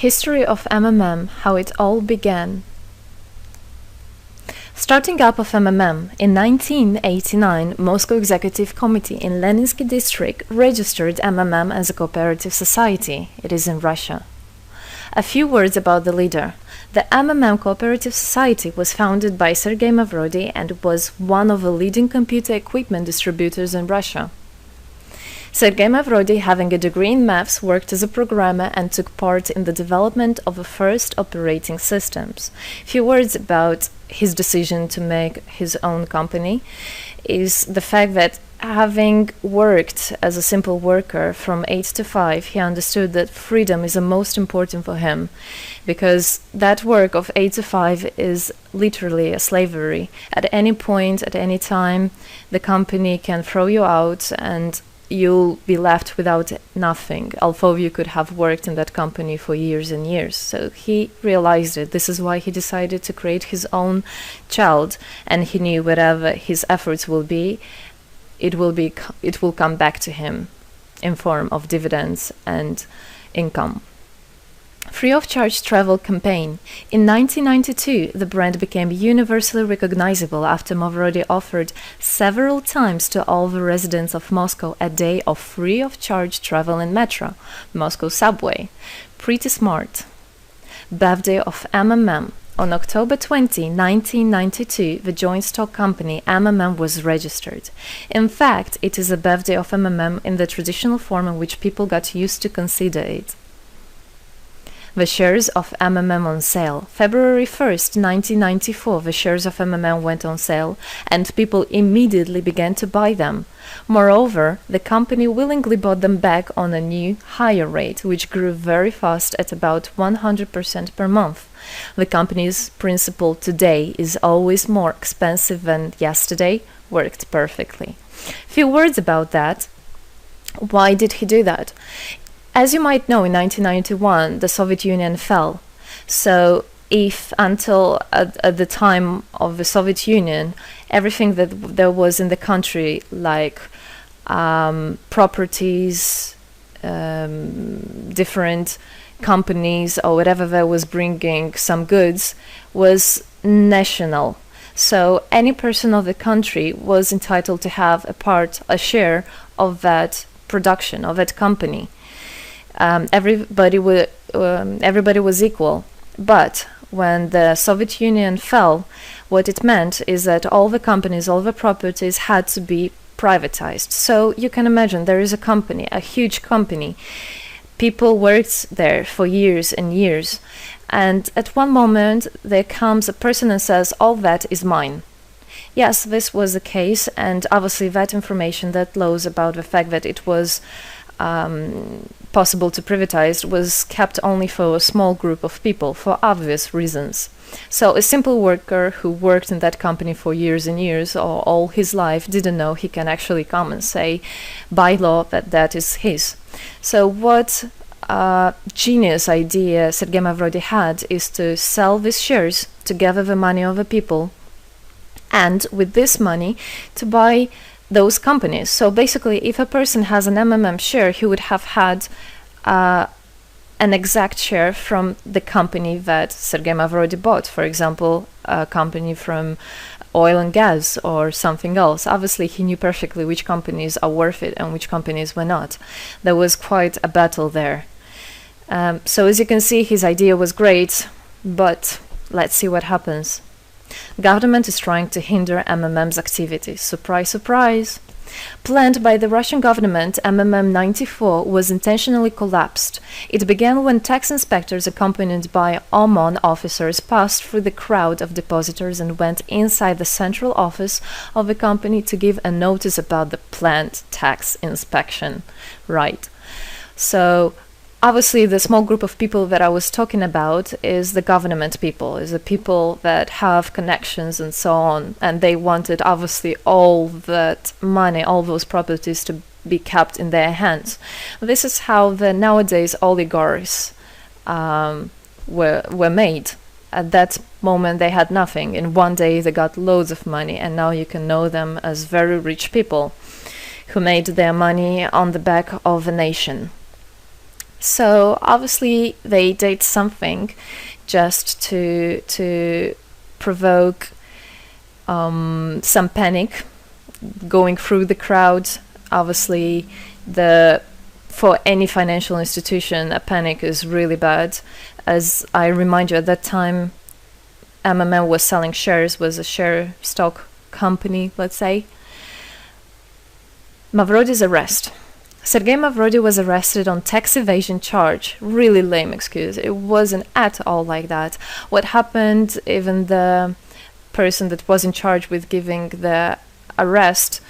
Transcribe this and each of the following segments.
History of MMM, how it all began. Starting up of MMM, in 1989, Moscow Executive Committee in Leninsky District registered MMM as a cooperative society. It is in Russia. A few words about the leader. The MMM Cooperative Society was founded by Sergei Mavrodi and was one of the leading computer equipment distributors in Russia. Sergei Mavrodi, having a degree in maths, worked as a programmer and took part in the development of the first operating systems. A few words about his decision to make his own company is the fact that having worked as a simple worker from 8 to 5, he understood that freedom is the most important for him, because that work of 8 to 5 is literally a slavery. At any point, at any time, the company can throw you out and you'll be left without nothing, although you could have worked in that company for years and years. So he realized it. This is why he decided to create his own child, and he knew whatever his efforts will be, it will come back to him in form of dividends and income. Free of charge travel campaign. In 1992, the brand became universally recognizable after Mavrodi offered several times to all the residents of Moscow a day of free of charge travel in metro, Moscow subway. Pretty smart. Birthday of MMM. On October 20, 1992, the joint stock company MMM was registered. In fact, it is a birthday of MMM in the traditional form in which people got used to consider it. The shares of MMM on sale. February 1st, 1994, the shares of MMM went on sale, and people immediately began to buy them. Moreover, the company willingly bought them back on a new, higher rate, which grew very fast at about 100% per month. The company's principle today is always more expensive than yesterday worked perfectly. Few words about that. Why did he do that? As you might know, in 1991, the Soviet Union fell. So if until at the time of the Soviet Union, everything that there was in the country, like properties, different companies or whatever that was bringing some goods, was national. So any person of the country was entitled to have a share of that production, of that company. Everybody was equal. But when the Soviet Union fell, what it meant is that all the companies, all the properties had to be privatized. So you can imagine there is a company, a huge company. People worked there for years and years. And at one moment, there comes a person and says, all that is mine. Yes, this was the case. And obviously that information, that laws about the fact that it was possible to privatize was kept only for a small group of people for obvious reasons. So a simple worker who worked in that company for years and years or all his life didn't know he can actually come and say by law that that is his. So what genius idea Sergei Mavrodi had is to sell these shares to gather the money of the people, and with this money to buy those companies. So basically, if a person has an MMM share, he would have had an exact share from the company that Sergei Mavrodi bought. For example, a company from oil and gas or something else. Obviously, he knew perfectly which companies are worth it and which companies were not. There was quite a battle there. So as you can see, his idea was great, but let's see what happens. Government is trying to hinder MMM's activities. Surprise, surprise. Planned by the Russian government, MMM 94 was intentionally collapsed. It began when tax inspectors accompanied by OMON officers passed through the crowd of depositors and went inside the central office of the company to give a notice about the planned tax inspection. Right. So obviously, the small group of people that I was talking about is the government people, is the people that have connections and so on. And they wanted, obviously, all that money, all those properties to be kept in their hands. This is how the nowadays oligarchs were made. At that moment, they had nothing. In one day, they got loads of money. And now you can know them as very rich people who made their money on the back of a nation. So obviously they did something just to provoke some panic going through the crowd. Obviously, for any financial institution, a panic is really bad. As I remind you, at that time, MMM was selling shares, was a share stock company, let's say. Mavrody's arrest. Sergei Mavrody was arrested on tax evasion charge. Really lame excuse. It wasn't at all like that. What happened, even the person that was in charge with giving the arrest,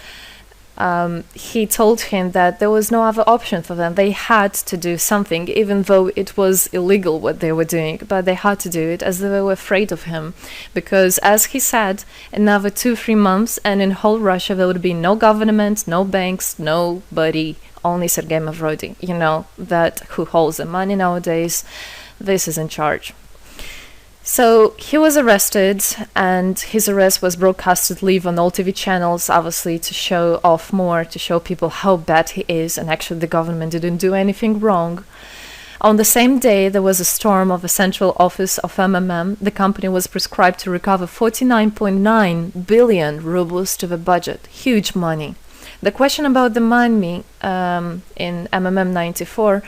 he told him that there was no other option for them. They had to do something, even though it was illegal what they were doing, but they had to do it as they were afraid of him. Because, as he said, another 2-3 months and in whole Russia there would be no government, no banks, nobody, only Sergei Mavrody, that who holds the money nowadays. This is in charge. So he was arrested, and his arrest was broadcasted live on all TV channels, obviously to show off more, to show people how bad he is, and actually the government didn't do anything wrong. On the same day, there was a storm of the central office of MMM. The company was prescribed to recover 49.9 billion rubles to the budget. Huge money. The question about the money in MMM 94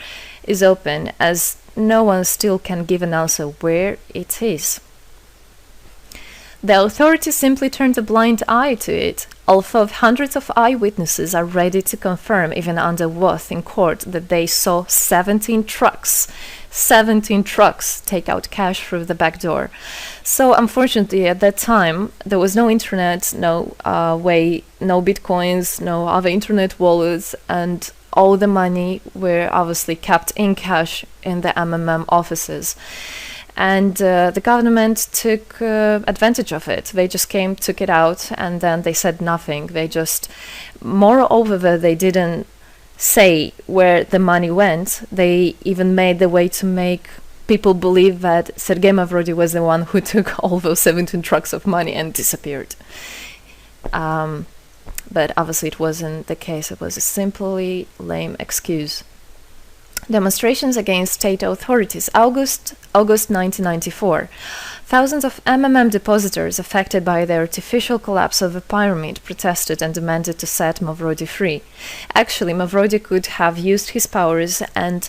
is open, as no one still can give an answer where it is. The authorities simply turned a blind eye to it, although hundreds of eyewitnesses are ready to confirm, even under oath in court, that they saw 17 trucks take out cash through the back door. So unfortunately, at that time, there was no internet, no bitcoins, no other internet wallets, and all the money were obviously kept in cash in the MMM offices. And the government took advantage of it. They just came, took it out, and then they said nothing. Moreover, they didn't say where the money went. They even made the way to make people believe that Sergei Mavrody was the one who took all those 17 trucks of money and disappeared. But obviously it wasn't the case. It was a simply lame excuse. Demonstrations against state authorities. August 1994. Thousands of MMM depositors affected by the artificial collapse of the pyramid protested and demanded to set Mavrody free. Actually, Mavrody could have used his powers and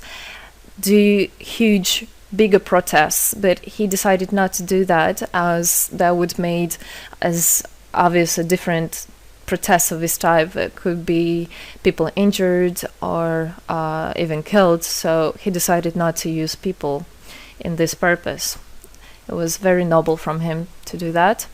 do bigger protests, but he decided not to do that, as that would made as obvious a different protests of this type. Could be people injured or even killed, so he decided not to use people in this purpose. It was very noble from him to do that.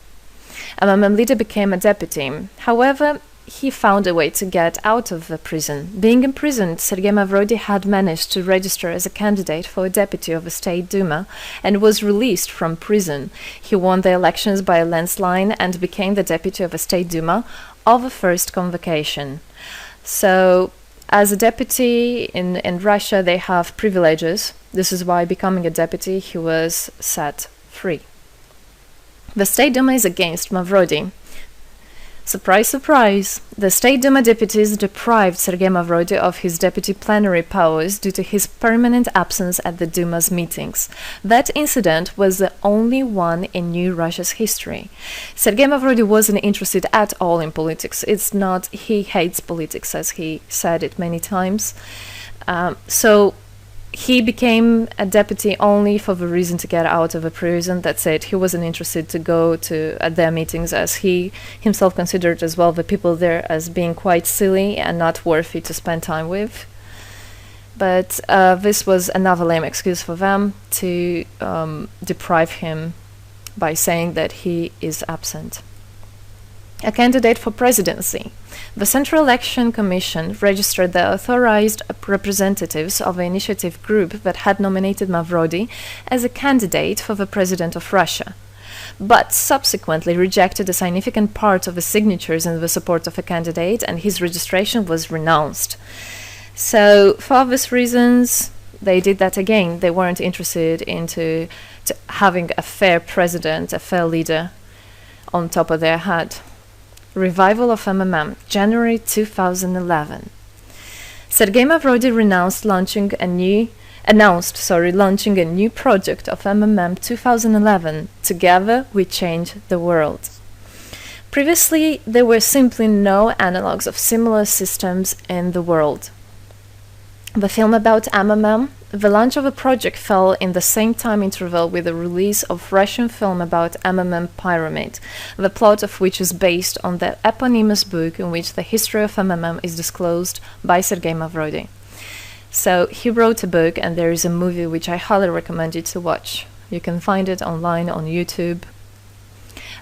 MMM leader became a deputy. However, he found a way to get out of the prison. Being imprisoned, Sergei Mavrody had managed to register as a candidate for a deputy of the State Duma and was released from prison. He won the elections by a landslide and became the deputy of the State Duma of the first convocation. So, as a deputy in Russia, they have privileges. This is why, becoming a deputy, he was set free. The State Duma is against Mavrody. Surprise, surprise! The State Duma deputies deprived Sergei Mavrody of his deputy plenary powers due to his permanent absence at the Duma's meetings. That incident was the only one in New Russia's history. Sergei Mavrody wasn't interested at all in politics. It's not, he hates politics, as he said it many times. So he became a deputy only for the reason to get out of a prison. That's it. He wasn't interested to go to their meetings, as he himself considered as well the people there as being quite silly and not worthy to spend time with. But this was another lame excuse for them to deprive him by saying that he is absent. A candidate for presidency. The Central Election Commission registered the authorized representatives of the initiative group that had nominated Mavrody as a candidate for the president of Russia, but subsequently rejected a significant part of the signatures in the support of a candidate, and his registration was renounced. So, for obvious reasons, they did that again. They weren't interested into having a fair president, a fair leader on top of their head. Revival of MMM, January 2011. Sergei Mavrody renounced launching a new launching a new project of MMM 2011. Together we change the world. Previously, there were simply no analogs of similar systems in the world. The film about MMM, the launch of a project fell in the same time interval with the release of Russian film about MMM Pyramid, the plot of which is based on the eponymous book in which the history of MMM is disclosed by Sergei Mavrodi. So he wrote a book, and there is a movie which I highly recommend you to watch. You can find it online on YouTube.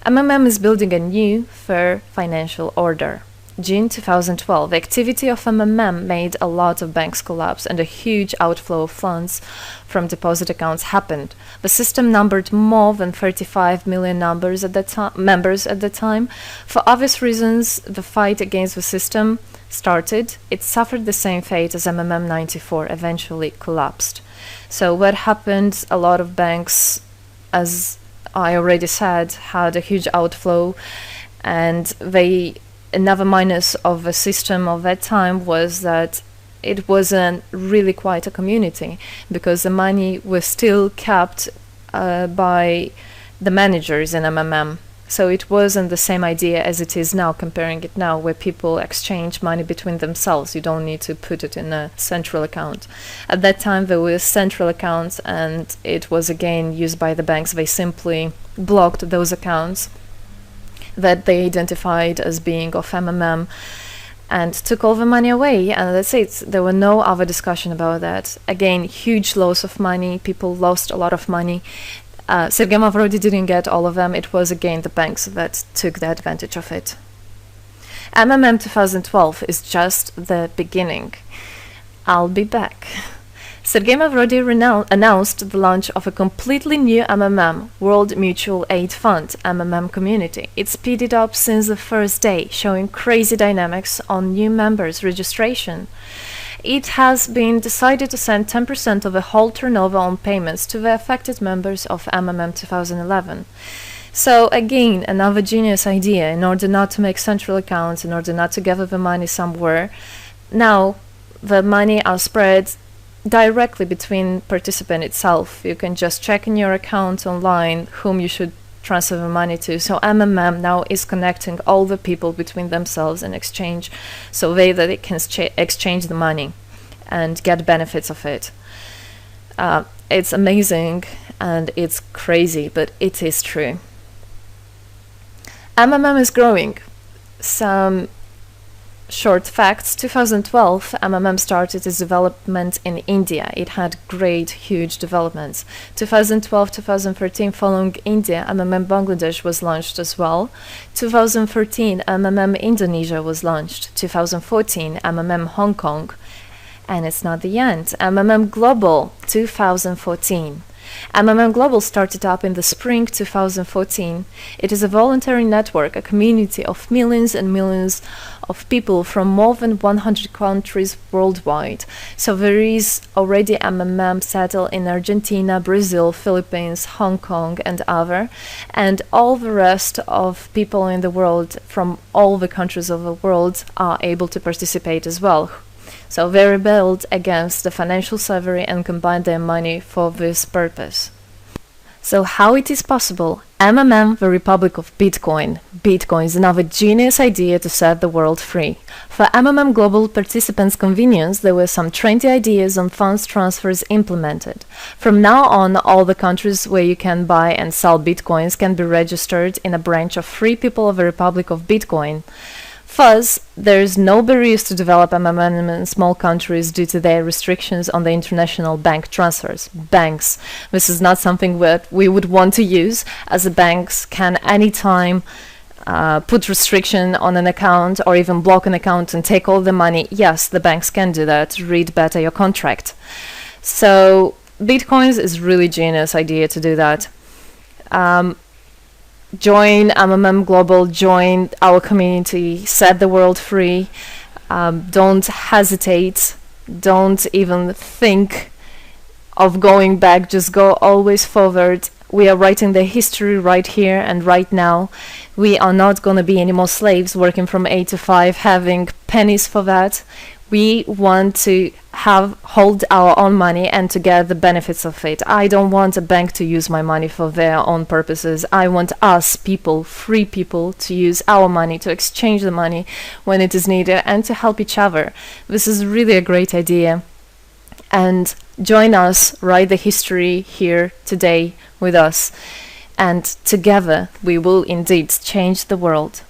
MMM is building a new, fair financial order. June 2012, the activity of MMM made a lot of banks collapse and a huge outflow of funds from deposit accounts happened. The system numbered more than 35 million members at the time. For obvious reasons, the fight against the system started. It suffered the same fate as MMM 94, eventually collapsed. So what happened? A lot of banks, as I already said, had a huge outflow, and another minus of the system of that time was that it wasn't really quite a community, because the money was still kept by the managers in MMM. So it wasn't the same idea as it is now, comparing it now, where people exchange money between themselves. You don't need to put it in a central account. At that time, there were central accounts, and it was again used by the banks. They simply blocked those accounts that they identified as being of MMM and took all the money away, and that's it. There were no other discussion about that. Again, huge loss of money. People lost a lot of money. Sergei Mavrodi didn't get all of them. It was again the banks that took the advantage of it. MMM 2012 is just the beginning. I'll be back. Sergei Mavrodi announced the launch of a completely new MMM, World Mutual Aid Fund, MMM community. It speeded up since the first day, showing crazy dynamics on new members' registration. It has been decided to send 10% of the whole turnover on payments to the affected members of MMM 2011. So again, another genius idea. In order not to make central accounts, in order not to gather the money somewhere, now the money are spread directly between participant itself. You can just check in your account online whom you should transfer the money to. So MMM now is connecting all the people between themselves and exchange, so that they can exchange the money and get benefits of it. It's amazing and it's crazy, but it is true. MMM is growing. Some short facts. 2012, MMM started its development in India. It had great, huge developments. 2012-2013, following India, MMM Bangladesh was launched as well. 2013, MMM Indonesia was launched. 2014, MMM Hong Kong. And it's not the end. MMM Global, 2014. MMM Global started up in the spring 2014. It is a voluntary network, a community of millions and millions of people from more than 100 countries worldwide. So there is already MMM settled in Argentina, Brazil, Philippines, Hong Kong, and other, and all the rest of people in the world from all the countries of the world are able to participate as well. So they rebelled against the financial slavery and combined their money for this purpose. So how it is possible? MMM, the Republic of Bitcoin. Bitcoin is another genius idea to set the world free. For MMM Global participants' convenience, there were some 20 ideas on funds transfers implemented. From now on, all the countries where you can buy and sell Bitcoins can be registered in a branch of Free People of the Republic of Bitcoin. Thus, there is no barriers to develop MMM in small countries due to their restrictions on the international bank transfers. Banks. This is not something that we would want to use, as the banks can anytime put restriction on an account or even block an account and take all the money. Yes, the banks can do that. Read better your contract. So, Bitcoins is really genius idea to do that. Join MMM Global, join our community, set the world free. Don't hesitate, don't even think of going back, just go always forward. We are writing the history right here and right now. We are not going to be any more slaves working from 8 to 5, having pennies for that. We want to hold our own money and to get the benefits of it. I don't want a bank to use my money for their own purposes. I want us people, free people, to use our money, to exchange the money when it is needed, and to help each other. This is really a great idea. And join us, write the history here today with us, and together we will indeed change the world.